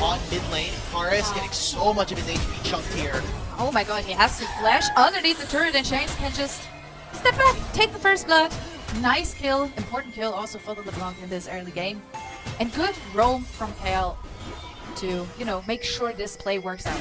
on mid lane. Paris getting so much of his HP chunked here. Oh my god, he has to flash underneath the turret and Shanks can just step back, take the first blood. Nice kill, important kill also for the LeBlanc in this early game. And good roam from KL to, you know, make sure this play works out.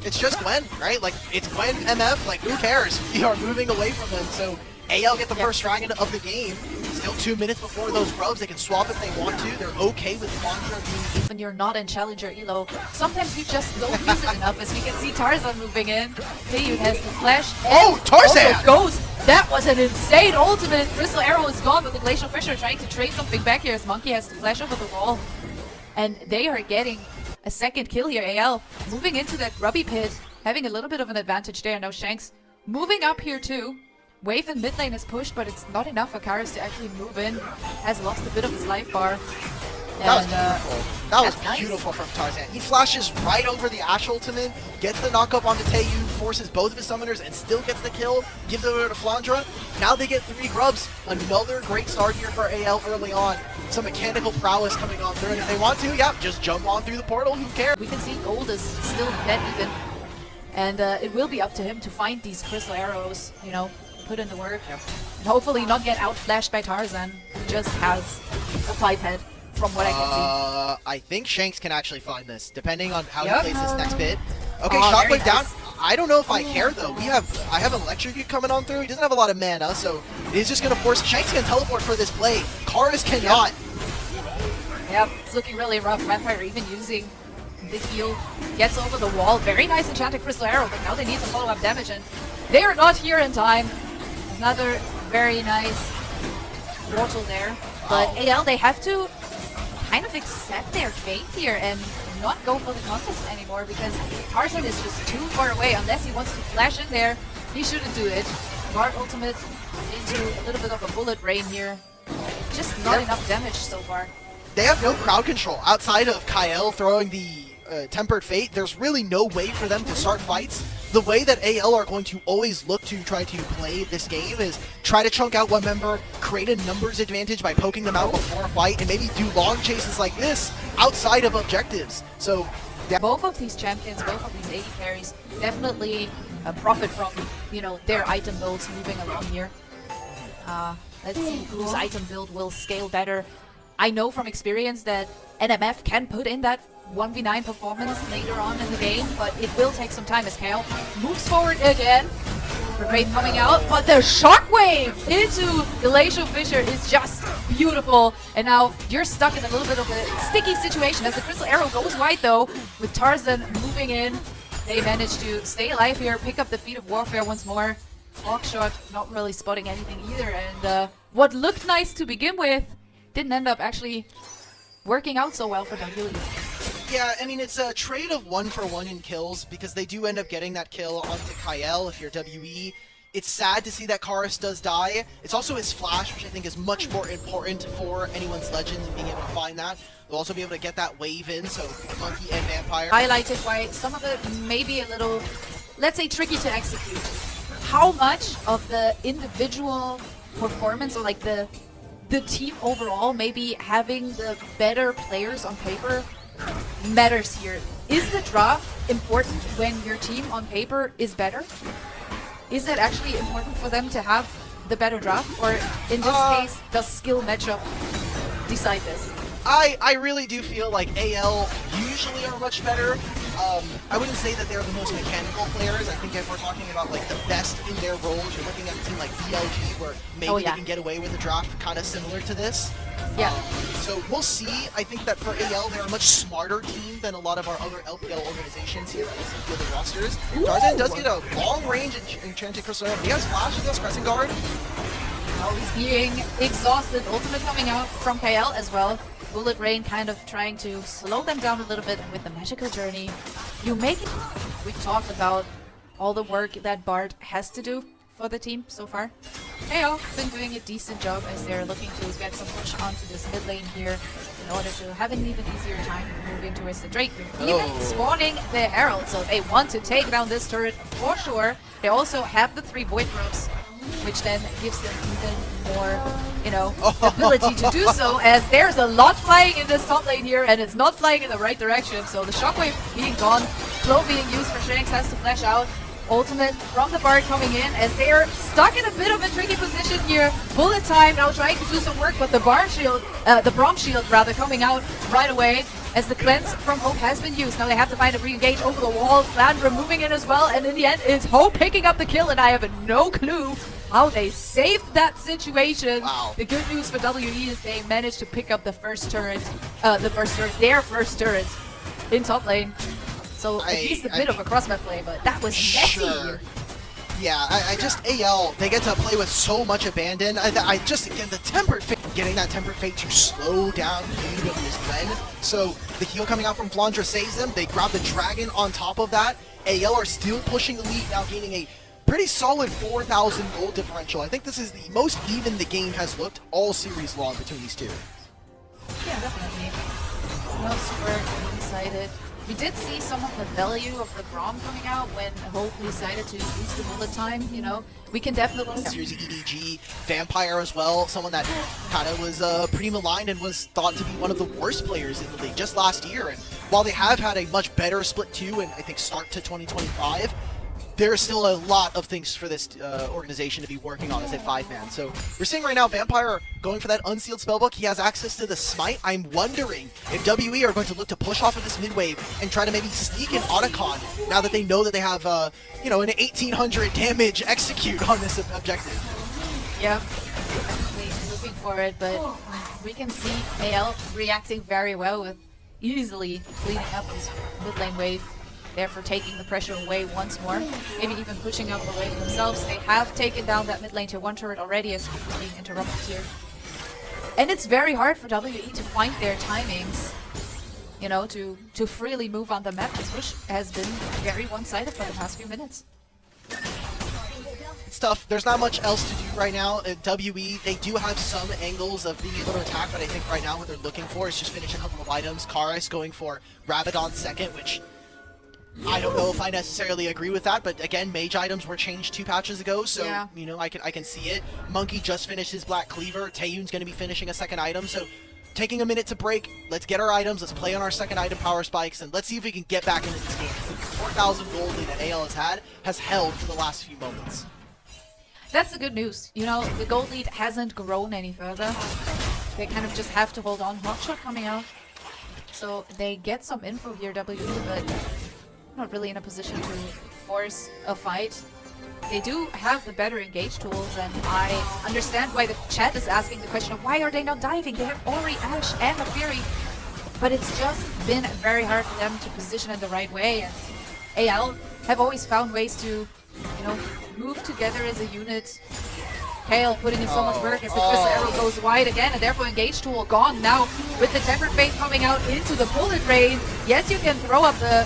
It's just Gwen, right? Like, it's Gwen MF, like, who cares? We are moving away from them, so AL get the first dragon of the game. Still 2 minutes before those grubs, they can swap if they want to. They're okay with Conjure being... When you're not in Challenger Elo, sometimes you just don't use it enough, as we can see Tarzan moving in. Feyu has the flash. Oh, Tarzan! Also goes! That was an insane ultimate! Crystal Arrow is gone, but the Glacial Fisher trying to trade something back here as Monkey has to flash over the wall. And they are getting a second kill here. AL moving into that grubby pit, having a little bit of an advantage there. Now Shanks moving up here too. Wave in mid lane is pushed, but it's not enough for Karis to actually move in. Has lost a bit of his life bar. That was beautiful. That was beautiful from Tarzan. He flashes right over the Ashe ultimate, gets the knockup onto Taeyu, forces both of his summoners, and still gets the kill, gives it over to Flandra. Now they get 3 grubs. Another great start here for AL early on. Some mechanical prowess coming on through, and if they want to, yeah, just jump on through the portal, who cares? We can see Gold is still dead even. And it will be up to him to find these crystal arrows, you know, put in the work. Yep. And hopefully not get outflashed by Tarzan, who just has a 5-head. From what I can see. I think Shanks can actually find this, depending on how he plays this next bit. Okay, Oh, Shockwave down. nice. I don't know if I care though. I have Electrocute coming on through. He doesn't have a lot of mana, so he's just gonna force Shanks can teleport for this play. Karis cannot. Yep, it's looking really rough. Vampire even using the heal. Gets over the wall. Very nice enchanted crystal arrow, but now they need some follow-up damage, and they are not here in time. Another very nice portal there. But AL, they have to kind of accept their fate here and not go for the contest anymore, because Tarzan is just too far away. Unless he wants to flash in there, he shouldn't do it. Guard ultimate into a little bit of a bullet rain here. Just not enough damage so far. They have no crowd control outside of Kyle throwing the Tempered Fate. There's really no way for them to start fights. The way that AL are going to always look to try to play this game is try to chunk out one member, create a numbers advantage by poking them out before a fight, and maybe do long chases like this outside of objectives. So both of these champions, both of these AD carries definitely profit from, you know, their item builds moving along here. Let's see whose item build will scale better. I know from experience that NMF can put in that 1v9 performance later on in the game, but it will take some time as Kale moves forward again. Great coming out, but the shockwave into Glacial Fisher is just beautiful. And now you're stuck in a little bit of a sticky situation as the crystal arrow goes wide though, with Tarzan moving in. They manage to stay alive here, pick up the feat of warfare once more. Hawkshot not really spotting anything either, and what looked nice to begin with didn't end up actually working out so well for WE. yeah, I mean, it's a trade of 1-for-1 in kills, because they do end up getting that kill onto Kyle if you're WE. It's sad to see that Karis does die. It's also his flash, which I think is much more important for anyone's Legends and being able to find that. They'll also be able to get that wave in, so Monkey and Vampire. Highlighted why some of it may be a little, let's say, tricky to execute. How much of the individual performance, or like the team overall, maybe having the better players on paper matters here. Is the draft important when your team on paper is better? Is it actually important for them to have the better draft, or in this case, does skill matchup decide this? I really do feel like AL usually are much better. I wouldn't say that they're the most mechanical players. I think if we're talking about like the best in their roles, you're looking at a team like DLG where maybe they can get away with a draft kind of similar to this. Yeah. So we'll see. I think that for AL, they're a much smarter team than a lot of our other LPL organizations here at the rosters. Tarzan does get a long range enchanted crystal. He has flash, he has crescent guard. Oh, he's being exhausted. Ultimate coming out from KL as well. Bullet Rain kind of trying to slow them down a little bit, and with the magical journey, you make it. We've talked about all the work that Bard has to do for the team so far. KO been doing a decent job as they're looking to get some push onto this mid lane here in order to have an even easier time moving towards the Drake. Even spawning the Herald, so they want to take down this turret for sure. They also have the 3 Void Ropes which then gives them even more, you know, ability to do so, as there's a lot flying in this top lane here, and it's not flying in the right direction. So the shockwave being gone, flow being used for Shanks has to flash out. Ultimate from the Bard coming in as they are stuck in a bit of a tricky position here. Bullet time now trying to do some work, but the Braum shield rather coming out right away as the cleanse from Hope has been used. Now they have to find a re-engage over the wall. Flandra moving in as well, and in the end it's Hope picking up the kill, and I have no clue how they saved that situation. Wow. The good news for WE is they managed to pick up the first turret, their first turret in top lane. So at least a bit of a cross-map play, but that was messy. Sure. Yeah, I just, AL, they get to play with so much abandon. I just, again, the Tempered Fate, getting that Tempered Fate to slow down Cube and his Glen. So the heal coming out from Flandra saves them. They grab the Dragon on top of that. AL are still pushing the lead, now gaining a pretty solid 4,000 gold differential. I think this is the most even the game has looked all series long between these two. Yeah, definitely. No super one-sided. We did see some of the value of the Braum coming out when Hope decided to use the bullet time, you know. We can definitely Series EDG, Vampire as well, someone that kind of was pretty maligned and was thought to be one of the worst players in the league just last year. And while they have had a much better split 2 and I think start to 2025, there's still a lot of things for this organization to be working on as a 5-man. So we're seeing right now Vampire going for that unsealed spellbook. He has access to the smite. I'm wondering if WE are going to look to push off of this mid wave and try to maybe sneak an Otacon now that they know that they have, you know, an 1800 damage execute on this objective. Yeah, looking for it, but we can see AL reacting very well with easily cleaning up this mid lane wave. Therefore taking the pressure away once more, maybe even pushing up the wave themselves. They have taken down that mid lane tier 1 turret already as being interrupted here. And it's very hard for WE to find their timings, you know, to freely move on the map. This push has been very one-sided for the past few minutes. It's tough. There's not much else to do right now. At WE, they do have some angles of being able to attack, but I think right now what they're looking for is just finish a couple of items. Karis going for Rabadon second, which I don't know if I necessarily agree with that, but again, mage items were changed 2 patches ago, so yeah, you know, I can see it. Monkey just finished his Black Cleaver. Taeyun's going to be finishing a second item, so taking a minute to break. Let's get our items. Let's play on our second item power spikes, and let's see if we can get back into this game. The 4,000 gold that AL has held for the last few moments. That's the good news. You know, the gold lead hasn't grown any further. They kind of just have to hold on. Hotshot coming out, so they get some info here, WE, but not really in a position to force a fight. They do have the better engage tools, and I understand why the chat is asking the question of why are they not diving? They have Ori, Ashe, and a Fury, but it's just been very hard for them to position it the right way. And AL have always found ways to, you know, move together as a unit. Kale putting in so much work as the Crystal Arrow goes wide again, and therefore engage tool gone now with the Tempered Fate coming out into the bullet rain. Yes, you can throw up the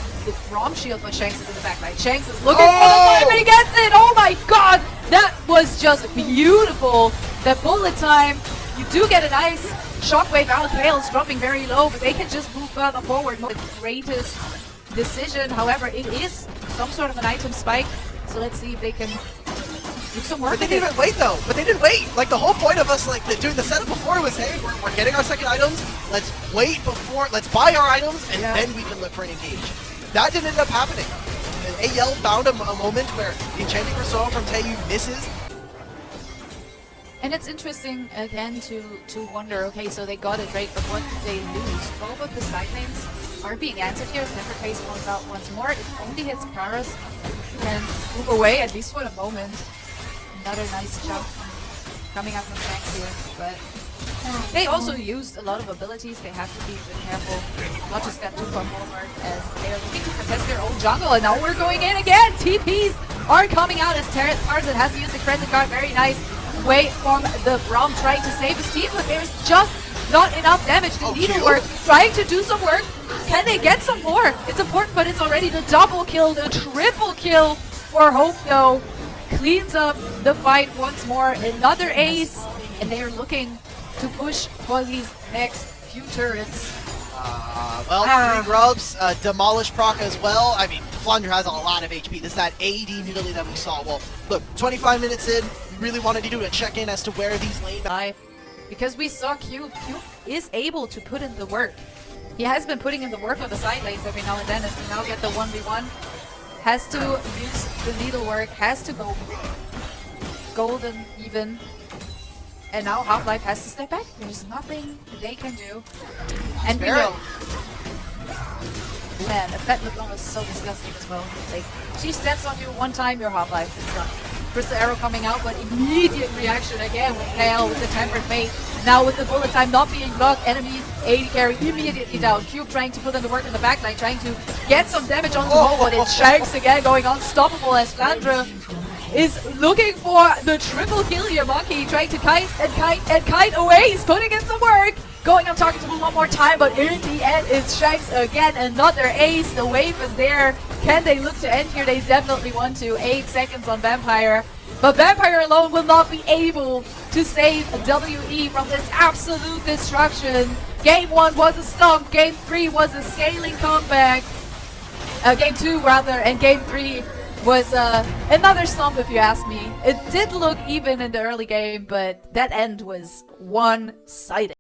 Braum shield, but Shanks is in the backline. Shanks is looking for the fight, but he gets it! Oh my god! That was just beautiful! The bullet time, you do get a nice shockwave out. Kale's dropping very low, but they can just move further forward. Not the greatest decision, however, it is some sort of an item spike, so let's see if they can do some work. But they didn't even wait though. But they didn't wait. Like the whole point of us like doing the setup before was, hey, we're getting our second items. Let's wait before, let's buy our items, and then we can look for an engage. That didn't end up happening. And AL found a moment where the enchanting persona from Taeyu misses. And it's interesting again to wonder. Okay, so they got it right, but what did they lose? Both of the side lanes are being answered here. Tempered Fate comes out once more. It only hits Karis. Can move away at least for the moment. Another nice jump coming out from Shanks here, but they also used a lot of abilities. They have to be a bit careful not to step too far forward as they are looking to protect their own jungle, and now we're going in again! TPs are coming out as Tarzan has to use the Crescent Guard. Very nice way from the Braum trying to save his team, but there's just not enough damage. The needlework trying to do some work. Can they get some more? It's important, but it's already the double kill, the triple kill for Hope though. Cleans up the fight once more. Another ace, and they are looking to push for these next few turrets. Well, 3 grubs, demolish proc as well. I mean, Flandre has a lot of HP. This is that AD Nidalee that we saw. Well, look, 25 minutes in, we really wanted to do a check-in as to where these lane... Because we saw Q is able to put in the work. He has been putting in the work on the side lanes every now and then as we now get the 1v1. Has to use the needlework, has to go golden even. And now Half-Life has to step back. There's nothing they can do. And we know. Man, a Fat Lipon is so disgusting as well. Like, she steps on you one time, you're Half-Life. It's done. Crystal Arrow coming out, but immediate reaction again with KL with the Tempered Fate. Now with the bullet time not being blocked, enemy AD carry immediately down. Cube trying to put in the work in the backline, trying to get some damage on the wall, but it's Shanks again going unstoppable as Flandre is looking for the triple kill here. Monkey trying to kite away. He's putting in some work. Going up talking to him one more time, but in the end it's Shanks again. Another ace. The wave is there. Can they look to end here? They definitely want to. 8 seconds on Vampire. But Vampire alone will not be able to save WE from this absolute destruction. Game 1 was a stomp. Game 3 was a scaling comeback. Game 2 rather, and Game 3 was another stomp if you ask me. It did look even in the early game, but that end was one-sided.